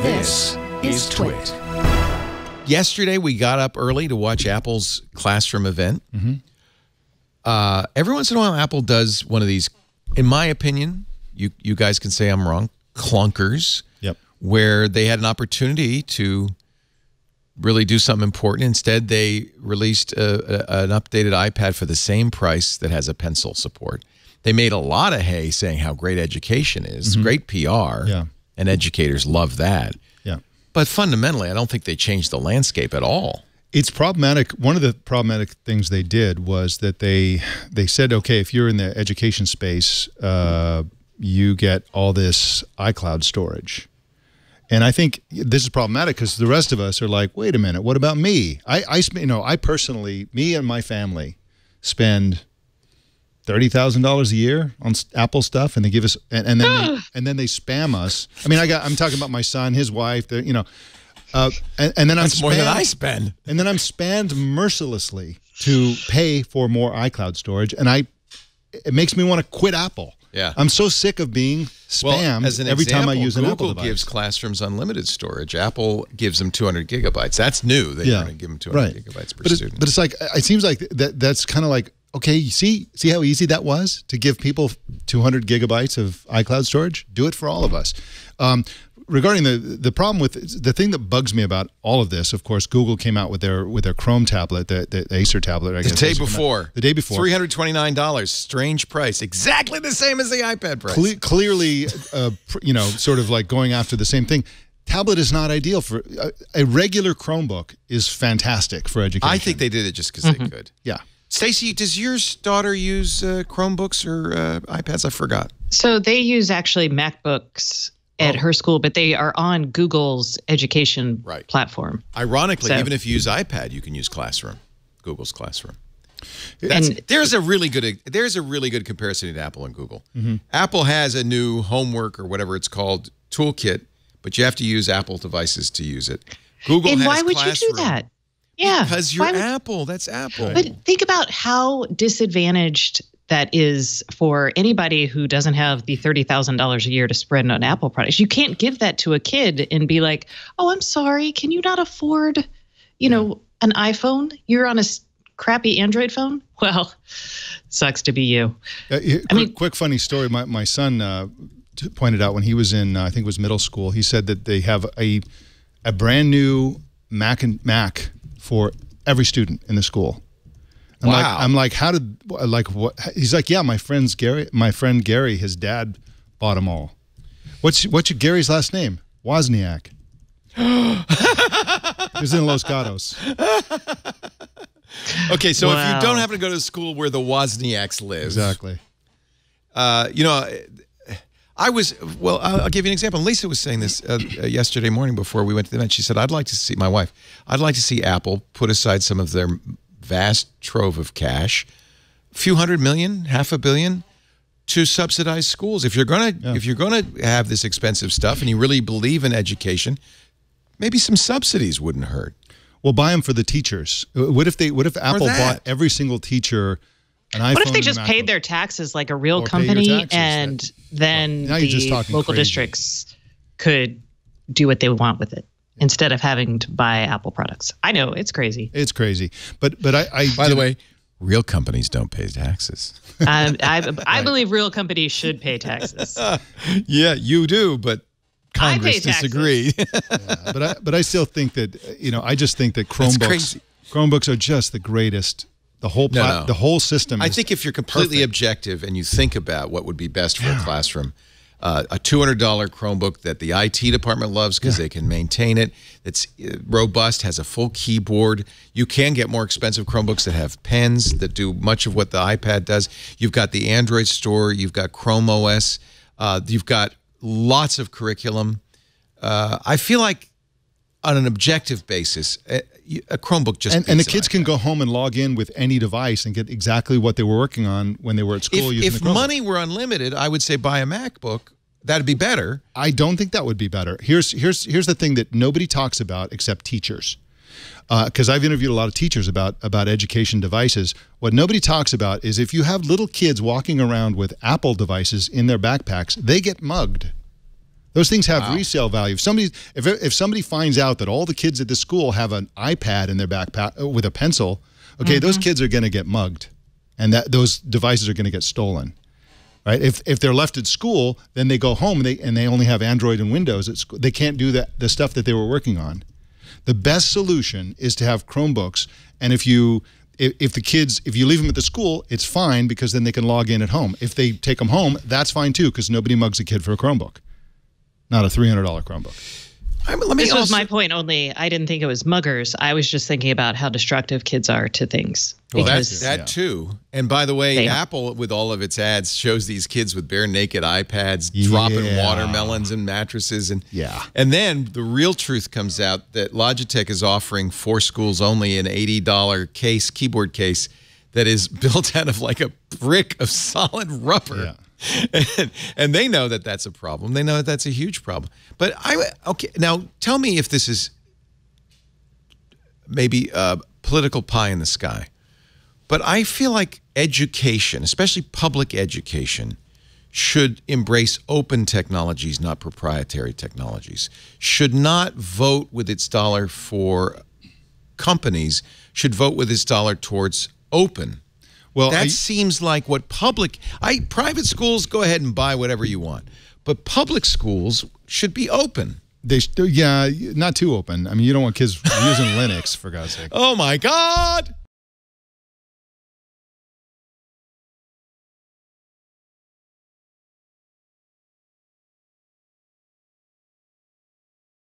This is TWiT. Yesterday, we got up early to watch Apple's Classroom event. Every once in a while, Apple does one of these, in my opinion, you guys can say I'm wrong, clunkers, where they had an opportunity to really do something important. Instead, they released an updated iPad for the same price that has a pencil support. They made a lot of hay saying how great education is, great PR, and educators love that. But fundamentally, I don't think they changed the landscape at all. It's problematic. One of the problematic things they did was that they said, okay, if you're in the education space, you get all this iCloud storage. And I think this is problematic because the rest of us are like, wait a minute, what about me? I personally, me and my family spend $30,000 a year on Apple stuff, and they give us, and then they spam us. I mean, I'm talking about my son, his wife, and then That's more than I spend. And then I'm spammed mercilessly to pay for more iCloud storage, and it makes me want to quit Apple. I'm so sick of being spammed every time I use an Apple device. Google gives classrooms unlimited storage. Apple gives them 200 gigabytes. That's new. They're going to give them 200 gigabytes per student. But it's like, it seems like that's kind of like, okay, you see how easy that was to give people 200 gigabytes of iCloud storage? Do it for all of us. Regarding the problem with the thing that bugs me about all of this, of course, Google came out with their Chrome tablet, the Acer tablet. I guess the day before. The day before. $329, strange price, exactly the same as the iPad price. Clearly, sort of like going after the same thing. Tablet is not ideal for a regular Chromebook is fantastic for education. I think they did it just because they could. Yeah. Stacey, does your daughter use Chromebooks or iPads? I forgot. So they use actually MacBooks at her school, but they are on Google's education platform. Ironically, even if you use iPad, you can use Classroom, Google's Classroom. There's a really good comparison to Apple and Google. Apple has a new homework or whatever it's called toolkit, but you have to use Apple devices to use it. Google has why would Classroom. You do that? Yeah, because you're Apple. That's Apple. But think about how disadvantaged that is for anybody who doesn't have the $30,000 a year to spread on Apple products. You can't give that to a kid and be like, "Oh, I'm sorry, can you not afford, an iPhone? You're on a crappy Android phone." Well, sucks to be you. Quick funny story. My son pointed out when he was in, I think it was middle school. He said that they have a brand new Mac for every student in the school. I'm like, what? He's like, yeah, my friend Gary, his dad bought them all. What's Gary's last name? Wozniak. He was in Los Gatos. Okay, so if you don't happen to go to the school where the Wozniaks live. Exactly. I'll give you an example. Lisa was saying this yesterday morning before we went to the event. She said, I'd like to see Apple put aside some of their vast trove of cash, a few $100 million, $500 million, to subsidize schools. If you're gonna have this expensive stuff and you really believe in education, maybe some subsidies wouldn't hurt. Well, buy them for the teachers. What if Apple bought every single teacher an iPhone? What if they just paid their taxes like a real company, and then the local districts could do what they want with it instead of having to buy Apple products? I know, it's crazy. It's crazy. But by the way, real companies don't pay taxes. I believe real companies should pay taxes. Yeah, you do, but Congress disagreed. But I still think that, I just think that Chromebooks are just the greatest. The whole system. I think if you're completely objective and you think about what would be best for a classroom, a $200 Chromebook that the IT department loves because they can maintain it. It's robust, has a full keyboard. You can get more expensive Chromebooks that have pens that do much of what the iPad does. You've got the Android store. You've got Chrome OS. You've got lots of curriculum. I feel like on an objective basis, a Chromebook just and the kids can go home and log in with any device and get exactly what they were working on when they were at school using the Chromebook. If money were unlimited, I would say buy a MacBook. That'd be better. I don't think that would be better. Here's the thing that nobody talks about except teachers. Because I've interviewed a lot of teachers about education devices. What nobody talks about is if you have little kids walking around with Apple devices in their backpacks, they get mugged. Those things have resale value. If somebody finds out that all the kids at the school have an iPad in their backpack with a pencil, okay, those kids are going to get mugged, and those devices are going to get stolen. Right? If they're left at school, then they go home and they only have Android and Windows at school. They can't do the stuff that they were working on. The best solution is to have Chromebooks, and if you leave them at the school, it's fine because then they can log in at home. If they take them home, that's fine too because nobody mugs a kid for a Chromebook. Not a $300 Chromebook. This was my point only. I didn't think it was muggers. I was just thinking about how destructive kids are to things. Well, that too. And by the way, Apple, with all of its ads, shows these kids with bare naked iPads dropping watermelons and mattresses. And then the real truth comes out that Logitech is offering for schools only an $80 keyboard case that is built out of like a brick of solid rubber. And they know that that's a problem. They know that that's a huge problem. But okay, now tell me if this is maybe political pie in the sky. But I feel like education, especially public education, should embrace open technologies, not proprietary technologies. Should not vote with its dollar for companies, should vote with its dollar towards open. Well, that seems like what private schools, go ahead and buy whatever you want. But public schools should be open. Not too open. I mean, you don't want kids using Linux, for God's sake. Oh, my God.